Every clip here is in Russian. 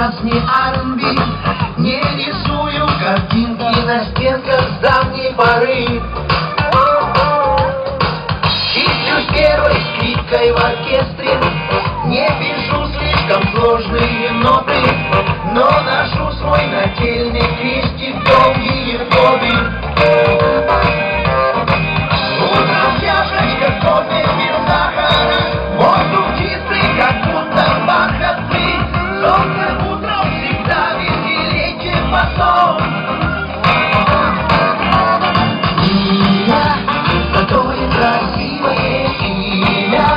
джаз, ни R&B. Не рисую картинки на стенках с давней поры. Числюсь первой скрипкой в оркестре. Не пишу слишком сложные ноты, но ношу свой нательный крестик долгие годы. Утром чашечка кофе без сахара, воздух чистый, как будто бархатный. Солнце утром всегда веселей, чем потом. Имя, такое красивое имя,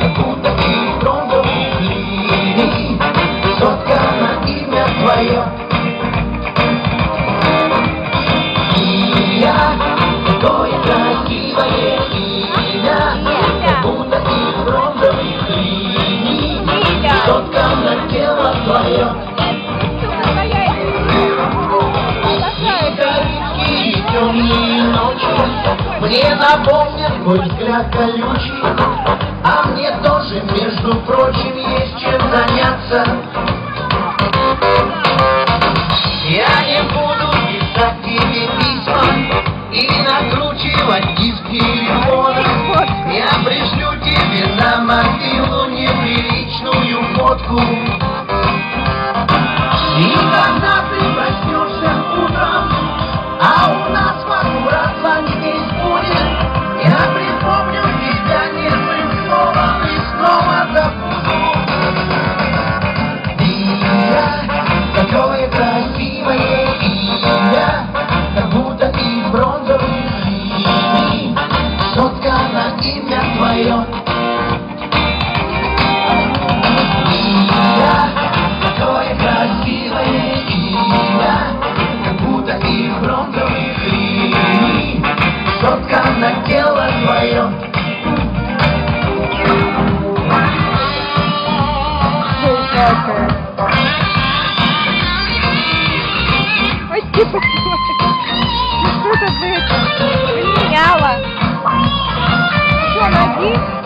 как будто из бронзовых линий соткано имя твое. Имя, такое красивое имя, как будто из бронзовых линий соткано тело твое. И темные ночи мне напомнят твой взгляд колючий, а мне тоже, между прочим, есть чем заняться. Я не буду писать тебе письма и накручивать диск телефона. Я пришлю тебе на мобилу неприличную фотку. И когда ты проснешься утром, а у нас аккуратно здесь будет, я припомню тебя нежным словом и снова забуду. Имя, такое красивое имя, как будто из бронзовых линий соткано имя твое. Имя, такое красивое имя, как будто из бронзовых линий соткано тело твое. Ой, типа, что-то поменяла. Что, ноги?